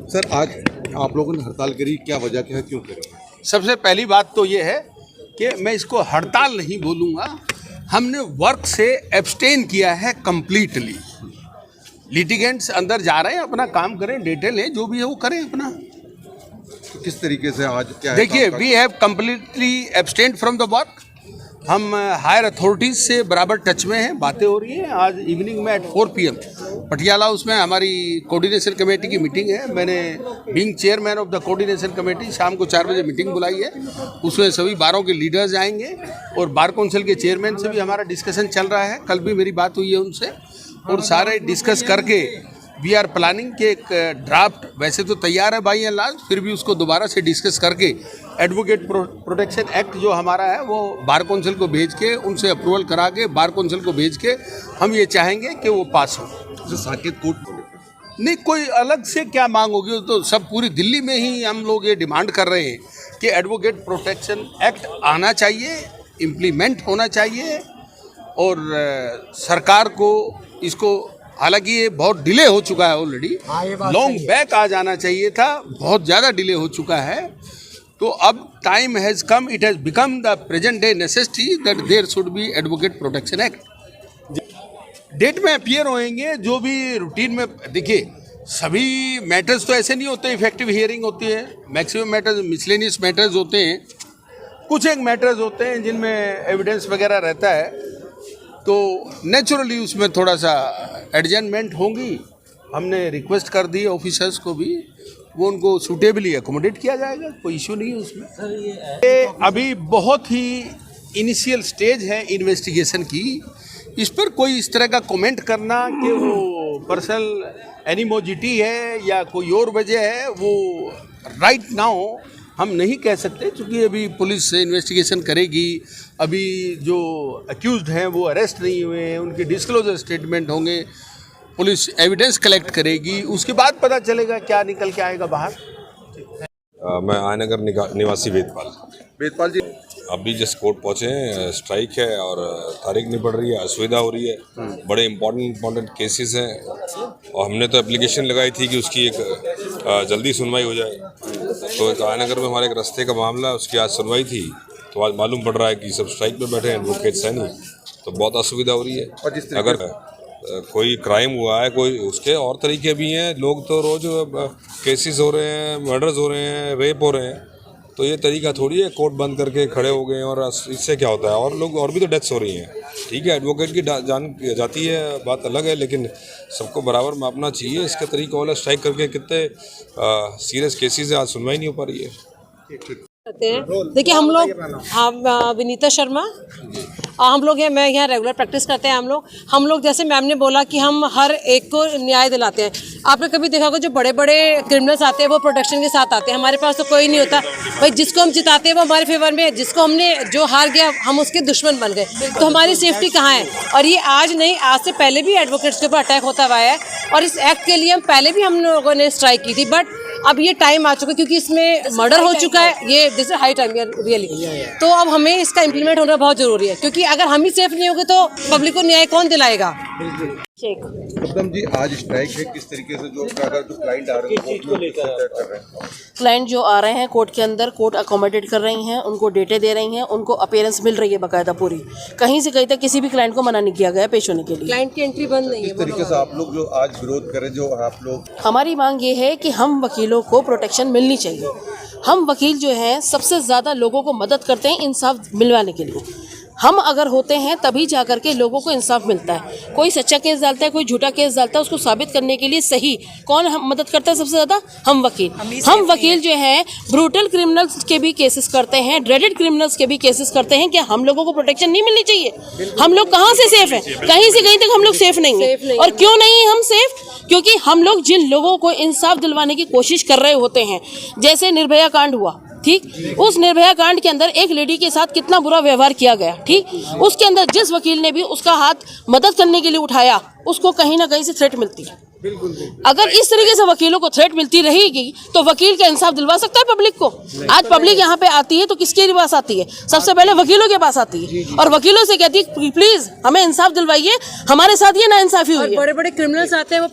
Sir, आज आप लोगों ने हड़ताल करी, क्या वजह क्या है, क्यों करी? सबसे पहली बात तो ये है कि मैं इसको हड़ताल नहीं बोलूँगा, हमने वर्क से एब्सटेन किया है कम्प्लीटली। लिटिगेंट्स अंदर जा रहे हैं, अपना काम करें, डेटा लें, जो भी है वो करें अपना। तो किस तरीके से आज क्या है? देखिए, we have completely abstained from the work. हम हायर अथॉरिटीज़ से बराबर टच में हैं, बातें हो रही हैं। आज इवनिंग में एट 4 PM पटियाला हाउस में हमारी कोऑर्डिनेशन कमेटी की मीटिंग है। मैंने being chairman of the coordination committee शाम को 4 बजे मीटिंग बुलाई है। उसमें सभी बारों के लीडर्स आएंगे और बार काउंसिल के चेयरमैन से भी हमारा डिस्कशन चल रहा है। कल भी मेरी बात हुई है उनसे और सारे डिस्कस करके वी आर प्लानिंग के एक ड्राफ्ट वैसे तो तैयार है बाई एंड लार्ज, फिर भी उसको दोबारा से डिस्कस करके एडवोकेट प्रोटेक्शन एक्ट जो हमारा है वो बार काउंसिल को भेज के उनसे अप्रूवल करा के बार काउंसिल को भेज के हम ये चाहेंगे कि वो पास हो। जो साकेत कोर्ट नहीं, कोई अलग से क्या मांग होगी, तो सब पूरी दिल्ली में ही हम लोग ये डिमांड कर रहे हैं कि एडवोकेट प्रोटेक्शन एक्ट आना चाहिए, इम्प्लीमेंट होना चाहिए और सरकार को इसको, हालांकि ये बहुत डिले हो चुका है ऑलरेडी, लॉन्ग बैक आ जाना चाहिए था, बहुत ज़्यादा डिले हो चुका है। तो अब time has come, it has become the present day necessity that there should be advocate protection act. Date में अपीयर होएंगे जो भी रूटीन में। देखिए, सभी मैटर्स तो ऐसे नहीं होते इफेक्टिव हियरिंग होती है, मैक्सिमम मैटर्स मिसलेनियस मैटर्स होते हैं, कुछ एक मैटर्स होते हैं जिनमें एविडेंस वगैरह रहता है, तो नेचुरली उसमें थोड़ा सा एडजस्टमेंट होंगी। हमने रिक्वेस्ट कर दी ऑफिसर्स को भी, वो उनको सूटेबली एकोमोडेट किया जाएगा, कोई इशू नहीं है उसमें। ये अभी बहुत ही इनिशियल स्टेज है इन्वेस्टिगेशन की, इस पर कोई इस तरह का कमेंट करना कि वो पर्सनल एनिमोजिटी है या कोई और वजह है, वो राइट नाउ हम नहीं कह सकते, क्योंकि अभी पुलिस इन्वेस्टिगेशन करेगी। अभी जो अक्यूज्ड हैं वो अरेस्ट नहीं हुए हैं, उनके डिस्क्लोजर स्टेटमेंट होंगे, पुलिस एविडेंस कलेक्ट करेगी, उसके बाद पता चलेगा क्या निकल के आएगा बाहर। मैं आयनगर निवासी वेदपाल जी, अभी जस्ट कोर्ट पहुँचे हैं। स्ट्राइक है और तारीख नहीं पड़ रही है, असुविधा हो रही है, बड़े इम्पोर्टेंट केसेस हैं और हमने तो एप्लीकेशन लगाई थी कि उसकी एक जल्दी सुनवाई हो जाए। तो एक आयनगर में हमारे एक रास्ते का मामला, उसकी आज सुनवाई थी, तो आज मालूम पड़ रहा है कि सब स्ट्राइक में बैठे हैं एडवोकेट्स हैं नहीं, तो बहुत असुविधा हो रही है। अगर कोई क्राइम हुआ है कोई, उसके और तरीके भी हैं, लोग तो रोज़ केसेस हो रहे हैं, मर्डर्स हो रहे हैं, रेप हो रहे हैं, तो ये तरीका थोड़ी है कोर्ट बंद करके खड़े हो गए और इससे क्या होता है, और लोग और भी तो डेथ्स हो रही हैं। ठीक है, एडवोकेट की जान जाती है, बात अलग है, लेकिन सबको बराबर मापना चाहिए। इसके तरीका वाला स्ट्राइक करके कितने सीरियस केसेस है, आज सुनवाई नहीं हो पा रही है। देखिए, हम लोग विनीता शर्मा, हम लोग हैं, मैं यहाँ रेगुलर प्रैक्टिस करते हैं। हम लोग जैसे मैम ने बोला कि हम हर एक को न्याय दिलाते हैं। आपने कभी देखा होगा जो बड़े बड़े क्रिमिनल्स आते हैं वो प्रोटेक्शन के साथ आते हैं, हमारे पास तो कोई नहीं होता भाई। जिसको हम जिताते हैं वो हमारे फेवर में है, जिसको हमने जो हार गया हम उसके दुश्मन बन गए, तो हमारी सेफ्टी कहाँ है। और ये आज नहीं, आज से पहले भी एडवोकेट्स के ऊपर अटैक होता हुआ है और इस एक्ट के लिए पहले भी हम लोगों ने स्ट्राइक की थी, बट अब ये टाइम आ चुका है क्योंकि इसमें मर्डर हो चुका है, ये this is high time really. तो अब हमें इसका इम्प्लीमेंट होना बहुत जरूरी है, क्योंकि अगर हम ही सेफ नहीं होंगे तो पब्लिक को न्याय कौन दिलाएगा। उत्तम जी, आज स्ट्राइक है, किस तरीके से जो क्लाइंट आ रहे हैं क्लाइंट जो आ रहे हैं कोर्ट के अंदर, कोर्ट अकोमोडेट कर रही हैं, उनको डेटे दे रही हैं, उनको अपीयरेंस मिल रही है बाकायदा पूरी, कहीं से कहीं तक किसी भी क्लाइंट को मना नहीं किया गया पेश होने के लिए। क्लाइंट की एंट्री बंद नहीं है। किस तरीके से आप लोग जो आज विरोध करें, जो आप लोग, हमारी मांग ये है कि हम वकीलों को प्रोटेक्शन मिलनी चाहिए। हम वकील जो हैं सबसे ज़्यादा लोगों को मदद करते हैं इंसाफ मिलवाने के लिए। हम अगर होते हैं तभी जा कर के लोगों को इंसाफ मिलता है। कोई सच्चा केस डालता है, कोई झूठा केस डालता है, उसको साबित करने के लिए सही कौन हम मदद करता है सबसे ज़्यादा? हम वकील। हम वकील जो हैं ब्रूटल क्रिमिनल्स के भी केसेस करते हैं, ड्रेडेड क्रिमिनल्स के भी केसेस करते हैं। क्या हम लोगों को प्रोटेक्शन नहीं मिलनी चाहिए? हम लोग कहाँ से सेफ हैं? कहीं से कहीं तक हम लोग सेफ नहीं हैं। और क्यों नहीं हम सेफ? क्योंकि हम लोग जिन लोगों को इंसाफ दिलवाने की कोशिश कर रहे होते हैं, जैसे निर्भया कांड हुआ, ठीक, उस निर्भया कांड के अंदर एक लेडी के साथ कितना बुरा व्यवहार किया गया, ठीक, उसके अंदर जिस वकील ने भी उसका हाथ मदद करने के लिए उठाया, उसको कहीं ना कहीं से थ्रेट मिलती है। अगर इस तरीके से वकीलों को थ्रेट मिलती रहेगी तो वकील का इंसाफ दिलवा सकता है पब्लिक को? आज पब्लिक यहाँ पे आती है तो किसके पास आती है? सबसे पहले वकीलों के पास आती है और वकीलों से कहती है प्लीज हमें इंसाफ दिलवाइए, हमारे साथ ये नाइंसाफी हुई है। बड़े बड़े क्रिमिनल्स आते हैं